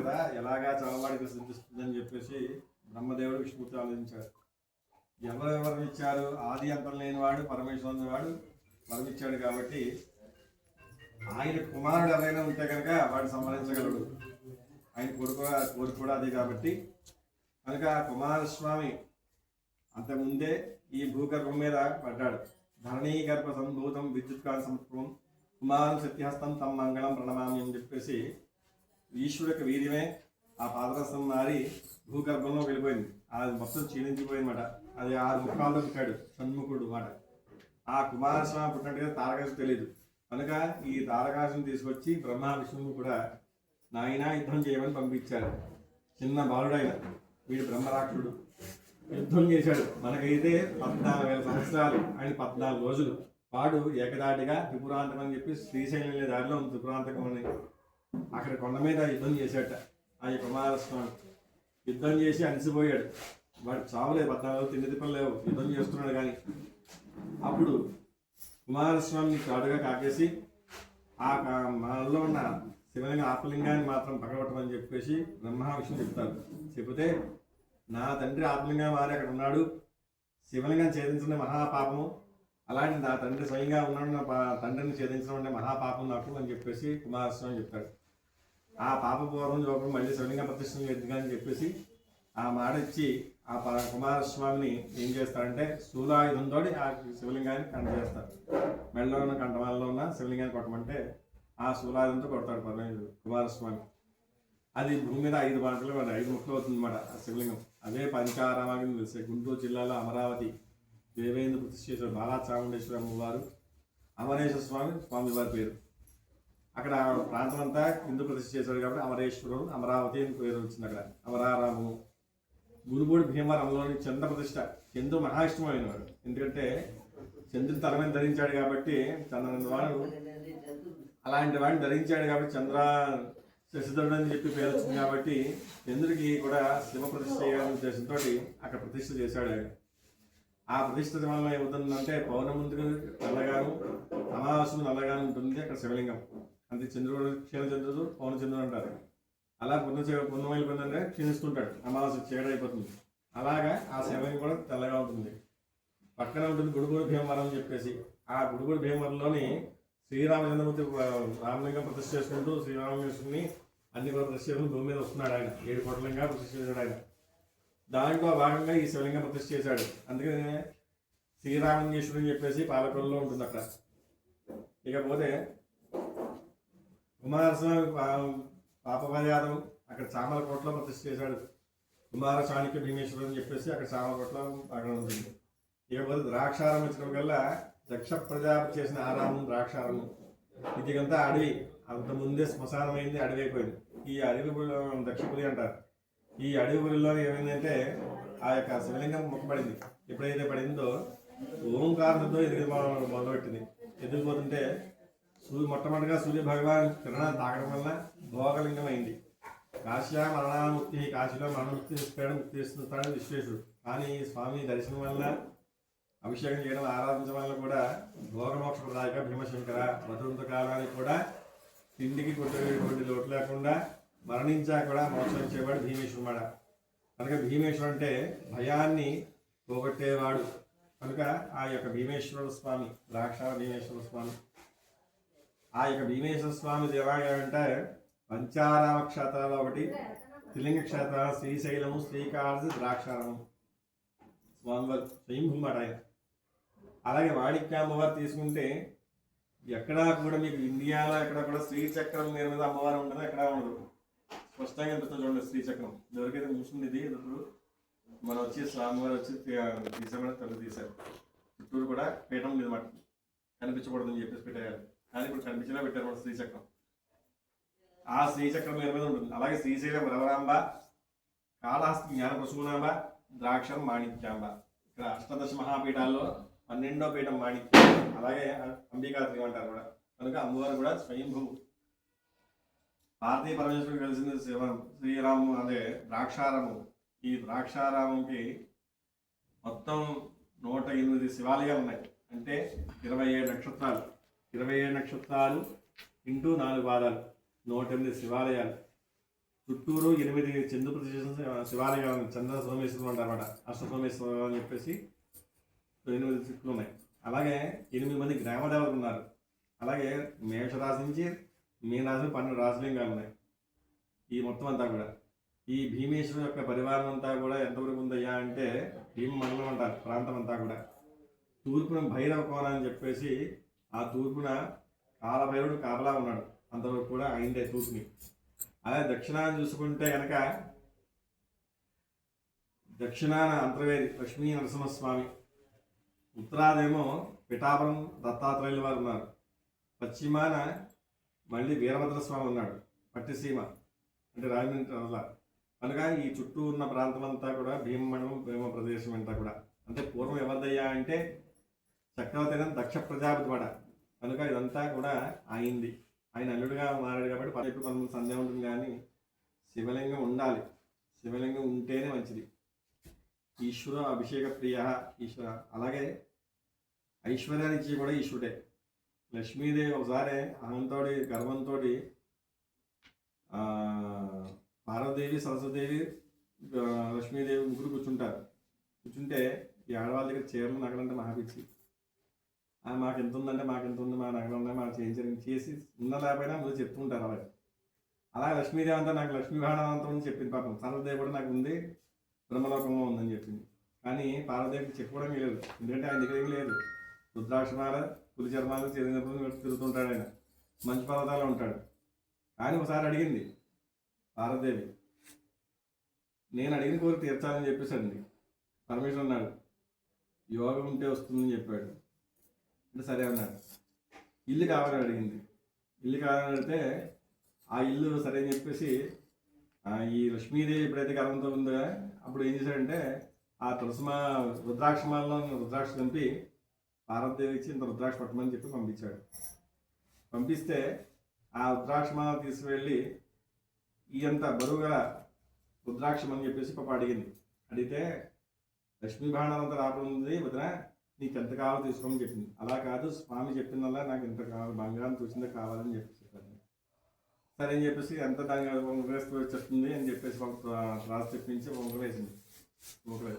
కదా ఎలాగా చావవాడికి సిద్ధిస్తుందని చెప్పేసి బ్రహ్మదేవుడు విష్ణుమూర్తి ఆలోచించాడు. ఎవరెవరు ఇచ్చారు? ఆది అంతం లేనివాడు పరమేశ్వరుని వాడు వరమిచ్చాడు కాబట్టి ఆయన కుమారుడు ఎవరైనా ఉంటే కనుక వాడిని సంహరించగలడు. ఆయన కోరిక కూడా అదే కాబట్టి కనుక కుమారస్వామి అంతకుముందే ఈ భూగర్భం మీద పడ్డాడు. ధరణీ గర్భ సంభూతం విద్యుత్కాంత సమర్పం కుమారం సత్యహస్తం తమ మంగళం ప్రణమామి అని చెప్పేసి ఈశ్వరుడికి వీర్యమే ఆ పాదరసం మారి భూగర్భంలో వెళ్ళిపోయింది. అది మొత్తం క్షీణించిపోయిందన్నమాట. అది 6 ముఖాలతో పుట్టాడు షణ్ముఖుడు మాట. ఆ కుమారస్వామి పుట్టినట్టుగా తారకాశం తెలియదు కనుక ఈ తారకాశం తీసుకొచ్చి బ్రహ్మ విష్ణువు కూడా నాయన యుద్ధం చేయమని పంపించారు. చిన్న బాలుడైన వీడు బ్రహ్మరాక్షుడు యుద్ధం చేశాడు. మనకైతే 14,000 సంవత్సరాలు ఆయన 14 రోజులు వాడు ఏకదాటిగా త్రిపురాంతకం అని చెప్పి శ్రీశైలం దారిలో ఉంది త్రిపురాంతకం అని. అక్కడ కొండ మీద యుద్ధం చేశాట ఆ కుమారస్వామి. యుద్ధం చేసి అలసిపోయాడు. వాడు చావలేదు, 14 రోజులు తిండి తిప్పలు లేవు, యుద్ధం చేస్తున్నాడు. కానీ అప్పుడు కుమారస్వామిని కాడుగా కాకేసి ఆ మనలో ఉన్న శివలింగ ఆత్మలింగాన్ని మాత్రం పగలగొట్టమని చెప్పేసి బ్రహ్మ విష్ణువు చెప్తారు. చెబితే నా తండ్రి ఆత్మలింగం వారి అక్కడ ఉన్నాడు, శివలింగం ఛేదించిన మహాపాపము, అలాంటి నా తండ్రి స్వయంగా ఉన్నాడు, తండ్రిని ఛేదించడం అంటే మహాపాపం నాకు అని చెప్పేసి కుమారస్వామి చెప్తాడు. ఆ పాపపూర్వం జోపం మళ్ళీ శివలింగ ప్రతిష్టం ఎదుగుని చెప్పేసి ఆ మాట ఇచ్చి ఆ కుమారస్వామిని ఏం చేస్తారంటే శూలాయుధంతో ఆ శివలింగాన్ని కంట చేస్తారు. మెడలో ఉన్న కంఠమాలలో ఉన్న శివలింగాన్ని కొట్టమంటే ఆ శూలాయుధంతో కొడతాడు కుమారస్వామి. అది భూమి మీద 5 బాటలు 5 ముక్కలు అవుతుంది అన్నమాట ఆ శివలింగం. అదే పంచారామాగం తెలిసే గుంటూరు జిల్లాలో అమరావతి దేవేంద్ర ప్రతిష్ఠ చేశారు. బాలా చాముండేశ్వరి అమ్మవారు అమరేశ్వర స్వామి వారి పేరు. అక్కడ ప్రాంతం అంతా హిందూ ప్రతిష్ఠ చేశాడు కాబట్టి అమరేశ్వరం అమరావతి అని పేరు వచ్చింది. అక్కడ అమరారామము గురుబోడి భీమవరంలోని చంద్ర ప్రతిష్ఠ. చంద్రుడు మహా ఇష్టమైన వాడు, ఎందుకంటే చంద్రుని తల మీద ధరించాడు కాబట్టి చంద్రుని వాడు అలాంటి వాడిని ధరించాడు కాబట్టి చంద్ర శశిధరుడు అని చెప్పి పేరు వచ్చింది. కాబట్టి చంద్రుడికి కూడా శివ ప్రతిష్ఠ చేయాలనే ఉద్దేశంతో అక్కడ ప్రతిష్ఠ చేశాడు ఆయన. ఆ ప్రతిష్ఠ వల్ల ఏమవుతుందంటే పౌర్ణముందుకు నల్లగాను అమావాస్యకు నల్లగాను ఉంటుంది అక్కడ శివలింగం. అంతే చంద్రుడు క్షీణచంద్రుడు పౌర్ణచంద్రుడు అంటారు. అలా పుణ్యమైపోయిందంటే క్షీణిస్తుంటాడు, అమావాస్య చీకటి అయిపోతుంది. అలాగా ఆ శివలింగం కూడా తెల్లగా ఉంటుంది. పక్కన ఉంటుంది గుడుగుడు భీమవరం అని చెప్పేసి. ఆ గుడుగుడు భీమవరంలోని శ్రీరామచంద్రమూర్తి రామలింగం ప్రతిష్ఠ చేసుకుంటూ శ్రీరామకృష్ణుని అన్ని ప్రతిష్ఠ చేసుకుని భూమి మీద వస్తున్నాడు ఆయన. 7 కోట్లంగా ప్రతిష్ఠ చేశాడు ఆయన. దాంట్లో భాగంగా ఈ శివలింగం ప్రతిష్ఠ చేశాడు. అందుకనే శ్రీరామలింగేశ్వరుడు అని చెప్పేసి పాలకొల్లులో ఉంటుంది అక్కడ. ఇకపోతే కుమారస్వామి పాపపర్యాదం అక్కడ చామలకోటలో ప్రతిష్ఠ చేశాడు. కుమార చాణక్య భీమేశ్వరుడు అని చెప్పేసి అక్కడ చామలకోటలో అక్కడ ఉంటుంది. ఇకపోతే ద్రాక్షారం వచ్చిన కల్లా దక్ష ప్రజాపతి చేసిన ఆరామం ద్రాక్షారము. ఇదిగంతా అడవి, అంతకుముందే శ్మశానమైంది, అడవి అయిపోయింది. ఈ అడవి దక్షపురి అంటారు. ఈ అడవి గురిలో ఏమైందంటే ఆ యొక్క శివలింగం మొక్కబడింది. ఎప్పుడైతే పడిందో ఓంకారంతో మొదలుపెట్టింది. ఎదిగిపోతుంటే మొట్టమొదటిగా సూర్య భగవాన్ కిరణాలు తాగడం వల్ల భోగలింగం అయింది. కాశీలో మరణాముక్తి, కాశీలో మరణముక్తి ఇస్తాడు, ముక్తి ఇస్తాడు విశ్వేశ్వరుడు. కానీ స్వామి దర్శనం వల్ల అభిషేకం చేయడం ఆరాధించడం వల్ల కూడా భోగమోక్ష ప్రదాయక భీమశంకర మధురంత కాలానికి కూడా తిండికి కొట్టి లోటు లేకుండా మరణించా కూడా మోక్షం ఇచ్చేవాడు భీమేశ్వరుడు. కనుక భీమేశ్వరుడు అంటే భయాన్ని పోగొట్టేవాడు. కనుక ఆ యొక్క భీమేశ్వర స్వామి ద్రాక్షార భీమేశ్వర స్వామి. ఆ యొక్క భీమేశ్వర స్వామి దేవాలయం అంటే పంచారామ క్షేత్రాలు ఒకటి, త్రిలింగ క్షేత్రాలు శ్రీశైలము, శ్రీకాళహస్తి, ద్రాక్షారము స్వామివారి స్వయంభూ మాట ఆయన. అలాగే వాడిక్య అమ్మవారు తీసుకుంటే ఎక్కడా కూడా మీకు ఇండియాలో ఎక్కడ కూడా శ్రీచక్రం మీద అమ్మవారు ఉండదు, ఎక్కడా ఉండదు. స్పష్టంగా అనిపిస్తుంది చూడండి శ్రీచక్రం. ఎవరికైతే ముస్తుంది ఇది ఇప్పుడు మనం వచ్చి స్వామివారు వచ్చి తీసామని తల్లి తీశారు. చుట్టూరు కూడా పీఠం మీద మాట కనిపించకూడదని చెప్పేసి పెట్టేయాలి. కానీ ఇప్పుడు కనిపించేలా పెట్టారు మన శ్రీచక్రం. ఆ శ్రీచక్రం మీద ఉంటుంది. అలాగే శ్రీశైలం రవరాంబ, కాళహస్తి జ్ఞానప్రసూనాంబ, ద్రాక్షం మాణిక్యాంబ. ఇక్కడ అష్టాదశ మహాపీఠాల్లో 12వ పీఠం మాణిక్యం. అలాగే అంబికాద్రి అంటారు కూడా. కనుక అమ్మవారు కూడా స్వయంభూ. పార్థీ పరమేశ్వరుడు కలిసింది శ్రీరాము అదే ద్రాక్షారాము. ఈ ద్రాక్షారామంకి మొత్తం 108 శివాలయాలు ఉన్నాయి. అంటే 27 నక్షత్రాలు. 27 నక్షత్రాలు ఇంటూ 4 పాదాలు, 108 శివాలయాలు. చుట్టూరు 8 చందు ప్రదేశం శివాలయాలు చంద్ర సోమేశ్వరం అంటారు అనమాట. అష్ట సోమేశ్వరం అని చెప్పేసి 8 చుట్లు ఉన్నాయి. అలాగే 8 మంది గ్రామదేవతలు ఉన్నారు. అలాగే మేషరాశి నుంచి మీనరాశి 12 రాశులింగాలు ఉన్నాయి. ఈ మొత్తం అంతా కూడా ఈ భీమేశ్వరం యొక్క పరివారం అంతా కూడా ఎంతవరకు ఉందయ్యా అంటే భీమ మండలం అంటారు ప్రాంతం అంతా కూడా. తూర్పున భైరవ కోన అని చెప్పేసి ఆ తూర్పున కాలభైరవుడు కాపలా ఉన్నాడు. అంతవరకు కూడా అయిందే తూర్పుని. అలాగే దక్షిణాన్ని చూసుకుంటే కనుక దక్షిణాన అంతర్వేది లక్ష్మీ నరసింహస్వామి, ఉత్తరాదేమో పిఠాపురం దత్తాత్రేయుల వారు ఉన్నారు, పశ్చిమాన మళ్ళీ వీరభద్రస్వామి ఉన్నాడు, పట్టిసీమ అంటే రాజమండ్రి అలా. కనుక ఈ చుట్టూ ఉన్న ప్రాంతం అంతా కూడా భీమమండలం భీమ ప్రదేశం అంతా కూడా. అంటే పూర్వం ఎవరిదయ్యా అంటే చక్రవర్తి దక్ష ప్రజాపతి వాడ. కనుక ఇదంతా కూడా అయింది. ఆయన అల్లుడుగా మారాడు కాబట్టి చెప్పి కొంతమంది సందేహం ఉంటుంది. కానీ శివలింగం ఉండాలి, శివలింగం ఉంటేనే మంచిది. ఈశ్వర అభిషేక ప్రియ ఈశ్వర. అలాగే ఐశ్వర్యాన్ని ఇచ్చి కూడా ఈశ్వరుడే. లక్ష్మీదేవి ఒకసారి అహంతో గర్వంతో పార్వతీదేవి సరస్వతీదేవి లక్ష్మీదేవి ముగ్గురు కూర్చుంటారు. కూర్చుంటే ఈ ఆడవాళ్ళ దగ్గర చీరలు నగలంటే మహాపిచ్చి. మాకు ఎంత ఉందంటే మాకు ఎంత ఉంది, మా నగలు ఉన్నాయి, మాకు చేసి ఉన్న లేకపోయినా ముందు చెప్తూ ఉంటారు. అలాగే లక్ష్మీదేవి అంతా నాకు లక్ష్మీ భాణవంతం అని చెప్పింది. పాపం సరస్వతీదేవి కూడా నాకు ఉంది, బ్రహ్మలోకంలో ఉందని చెప్పింది. కానీ పార్వతీదేవికి చెప్పుకోవడం లేదు. ఎందుకంటే ఆయన దగ్గర ఏం లేదు. రుద్రాక్షమాల పులి చర్మాలు తిరుగుతుంటాడు. ఆయన మంచు పర్వతాల్లో ఉంటాడు. కానీ ఒకసారి అడిగింది పార్వతీదేవి, నేను అడిగిన కోరిక తీర్చాలని చెప్పేసండి. పరమేశ్వరు అన్నాడు, యోగం ఉంటే వస్తుందని చెప్పాడు. అంటే సరే అన్నాడు. ఇల్లు కావాలని అడిగింది. ఇల్లు కావాలని అడిగితే ఆ ఇల్లు సరే అని చెప్పేసి ఈ లక్ష్మీదేవి ఎప్పుడైతే గర్వంతో ఉందో అప్పుడు ఏం చేశాడంటే ఆ రుద్రాక్షమాలలో రుద్రాక్ష చంపి పార్వతీదేవి ఇచ్చి ఇంత రుద్రాక్ష పట్టమని చెప్పి పంపించాడు. పంపిస్తే ఆ రుద్రాక్షమాల తీసుకువెళ్ళి ఇంత బరువుగా రుద్రాక్షం అని చెప్పేసి పాప అడిగింది. అడిగితే లక్ష్మీ భాణాలంతా రాకుండా వదిన నీకు ఎంత కావాలో తీసుకోమని చెప్పింది. అలా కాదు, స్వామి చెప్పిందల్లా నాకు ఎంత కావాలి, బంగారం చూసిందే కావాలని చెప్పేసి చెప్పాను. సరే అని చెప్పేసి ఎంత దాని వేస్తూ వచ్చేస్తుంది అని చెప్పేసి రాసి తెప్పించి వంకలు వేసింది. వంకలు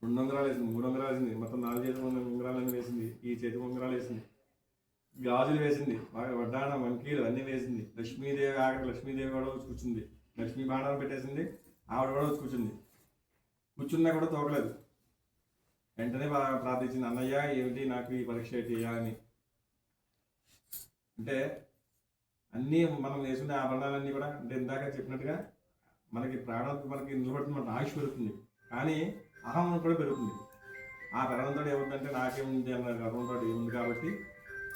2 ఉంగరాలు వేసింది, 3 ఉంగరాలు వేసింది, మొత్తం 4 చేతి ఉంగరాలన్నీ వేసింది. ఈ చేతి ఉంగరాలు వేసింది, గాజులు వేసింది, వడ్డాణం వంకీలు అన్నీ వేసింది. లక్ష్మీదేవి ఆఖరి లక్ష్మీదేవి కూడా వచ్చి కూర్చుంది. లక్ష్మీ బాణాలు పెట్టేసింది. ఆవిడ కూడా వచ్చి కూర్చుంది. కూర్చున్నా కూడా తోకలేదు. వెంటనే ప్రార్థించింది, అన్నయ్య ఏమిటి నాకు ఈ పరీక్ష చేయాలని. అంటే అన్నీ మనం వేసుకునే ఆభరణాలన్నీ కూడా అంటే ఇందాక చెప్పినట్టుగా మనకి మనకి నిలబడుతుంది, మన ఆయుష్ పెరుగుతుంది. కానీ అహం కూడా పెరుగుతుంది. ఆ గర్వంతో ఏముందంటే నాకేముంది అన్న గర్వంతో ఏముంది కాబట్టి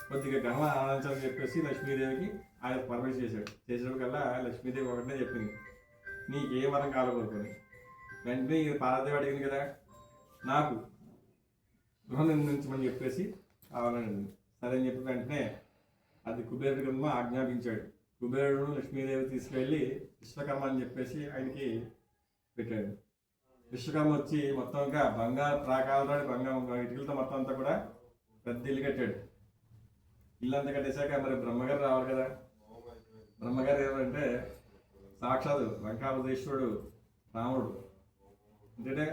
కొద్దిగా గర్వం ఆనందించాలని చెప్పేసి లక్ష్మీదేవికి ఆయన పర్మిషన్ చేసేటప్పటికల్లా లక్ష్మీదేవి ఒకటే చెప్పింది, నీకే వరం కాలకోరుకొని. వెంటనే పార్వతీదేవి అడిగింది కదా, నాకు గృహం నిర్మించమని చెప్పేసి కావాలని. సరే అని చెప్పి వెంటనే అది కుబేరుడి కింద ఆజ్ఞాపించాడు. కుబేరుడు లక్ష్మీదేవి తీసుకెళ్ళి విశ్వకర్మ అని చెప్పేసి ఆయనకి పెట్టాడు. విశ్వకర్మ వచ్చి మొత్తంగా బంగారు ప్రాకారాలు బంగారం ఇటుకలతో మొత్తం అంతా కూడా పెద్ద ఇల్లు కట్టాడు. ఇల్లు అంతా కట్టేశాక మరి బ్రహ్మగారు రావాలి కదా. బ్రహ్మగారు ఏమంటే సాక్షాత్ వెంకటాపదేశ్వరుడు రాముడు, ఎందుకంటే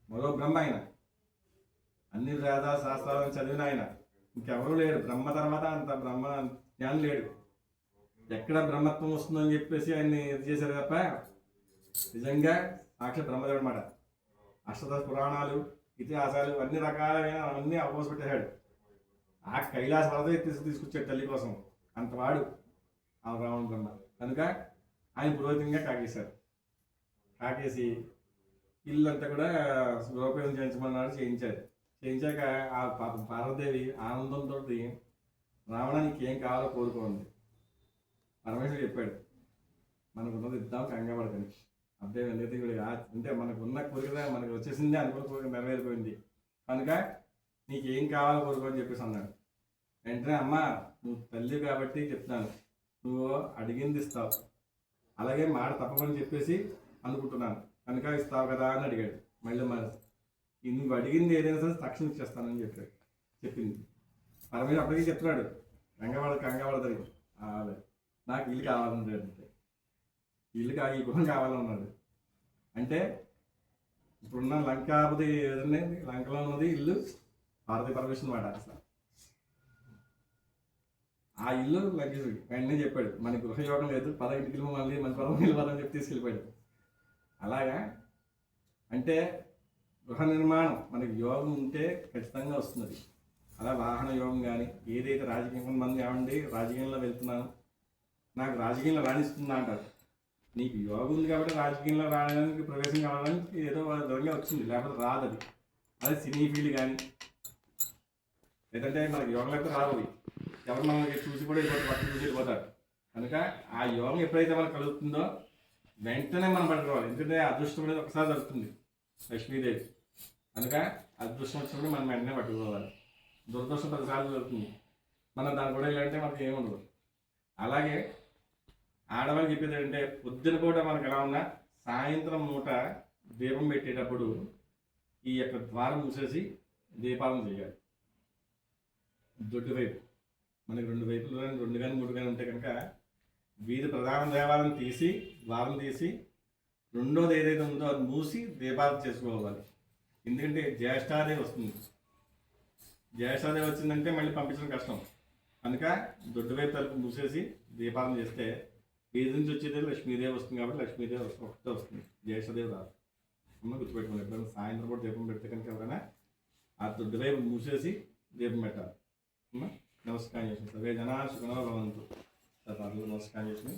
మరో బ్రహ్మ ఆయన, అన్ని వేద శాస్త్రాలను చదివిన ఆయన, ఇంకెవరూ లేడు. బ్రహ్మ తర్వాత అంత బ్రహ్మ జ్ఞానం లేడు. ఎక్కడ బ్రహ్మత్వం వస్తుందని చెప్పేసి ఆయన్ని ఇది చేశారు తప్ప నిజంగా సాక్షాత్ బ్రహ్మదేవుడు అన్నమాట. అష్టదశ పురాణాలు ఇతిహాసాలు అన్ని రకాలైన అన్నీ అవపోసపెట్టేశాడు. ఆ కైలాస పర్వతం తీసుకొచ్చాడు తల్లి కోసం. అంతవాడు ఆ రావణ బ్రహ్మ. కనుక ఆయన పురోహితంగా కాకేశారు. కాకేసి ఇల్లంతా కూడా గృహోపయోగం చేయించమన్నాడు. చేయించాక ఆ పార్వతీదేవి ఆనందంతో రావడానికి ఏం కావాలో కోరుకోండి. పరమేశ్వరుడు చెప్పాడు, మనకు ఉన్నది ఇద్దాం కంగాపడకని. అబ్బాయి ఎందుకంటే వీడు అంటే మనకు ఉన్న కోరిక మనకు వచ్చేసింది, అనుకున్న కోరిక నెరవేరిపోయింది. కనుక నీకేం కావాలో కోరుకోని చెప్పేసి అన్నాడు. వెంటనే అమ్మ నువ్వు తల్లి కాబట్టి చెప్తున్నాను, నువ్వు అడిగింది ఇస్తావు, అలాగే మాట తప్పమని చెప్పేసి అనుకుంటున్నాను, కనుక ఇస్తావు కదా అని అడిగాడు. మళ్ళీ నువ్వు అడిగింది ఏదైనా సరే తక్షణం ఇచ్చేస్తానని చెప్పింది. పరమేశ్వరుడు అప్పటికీ చెప్తున్నాడు, కంగపడదని నాకు ఇల్లు కావాలంటే. ఇల్లు కాదు, ఈ గృహం కావాలన్నాడు. అంటే ఇప్పుడున్న లంకాపతి ఏదండి, లంకలో ఉన్నది ఇల్లు పార్వతీ పరమేశ్వరుని మాట. అసలు ఆ ఇల్లు లగ్జరీ వెంటనే చెప్పాడు, మన గృహయోగం లేదు, ఇంటికి మళ్ళీ మన పొలం వెళ్ళిపోదని చెప్పి తీసుకెళ్ళిపోయాడు. అలాగా అంటే గృహ నిర్మాణం మనకి యోగం ఉంటే ఖచ్చితంగా వస్తున్నది. అలా వాహన యోగం కానీ ఏదైతే రాజకీయం, కొంతమంది ఏమండి రాజకీయంలో వెళ్తున్నాను, నాకు రాజకీయంలో రాణిస్తుందా అంటారు. నీకు యోగం ఉంది కాబట్టి రాజకీయంలో రావడానికి, ప్రవేశం కావడానికి ఏదో విధంగా వచ్చింది, లేకపోతే రాదు. అది అదే సినీ ఫీల్డ్ కానీ లేదంటే మనకి యోగం లేకపోతే రాదు. ఎవరు మనకి చూసి కూడా పక్కన చూసి వెళ్ళిపోతారు. కనుక ఆ యోగం ఎప్పుడైతే మనకు కలుగుతుందో వెంటనే మనం పట్టుకోవాలి. ఎందుకంటే అదృష్టం అనేది ఒకసారి జరుగుతుంది, లక్ష్మీదేవి. కనుక అదృష్టం వచ్చినప్పుడు మనం వెంటనే పట్టుకోవాలి. దురదృష్టం 10 సార్లు జరుగుతుంది, మనం దాని కూడా ఇలాంటే మనకి ఏముండదు. అలాగే ఆడవాళ్ళకి చెప్పేది ఏంటంటే పొద్దున కూడా మనకు ఎలా ఉన్నా సాయంత్రం పూట దీపం పెట్టేటప్పుడు ఈ యొక్క ద్వారం మూసేసి దీపాలను చేయాలి. దొడ్డు వైపు మనకి 2 వైపులు కానీ 2 కానీ 3 కానీ ఉంటే కనుక వీధి ప్రధాన దేవాలను తీసి ద్వారం తీసి రెండోది ఏదైతే ఉందో అది మూసి దీపాలు చేసుకోవాలి. ఎందుకంటే జ్యేష్ఠాదేవి వస్తుంది, జ్యేష్ఠాదేవి వచ్చిందంటే మళ్ళీ పంపించడం కష్టం. కనుక దొడ్డు వైపు తలుపు మూసేసి దీపాలను చేస్తే వీధి నుంచి వచ్చేది లక్ష్మీదేవి వస్తుంది. కాబట్టి లక్ష్మీదేవి ఒకటే వస్తుంది, జ్యేష్ఠదేవి రాదు. అమ్మ గుర్తుపెట్టుకోండి, ఎప్పుడైనా సాయంత్రం పూట దీపం పెడితే కనుక ఎవరైనా ఆ దొడ్డు వైపు మూసేసి దీపం పెట్టాలి. నమస్కారం చేసిన సర్వే జనా సుఖనో భవంతు. నమస్కారం చేసిన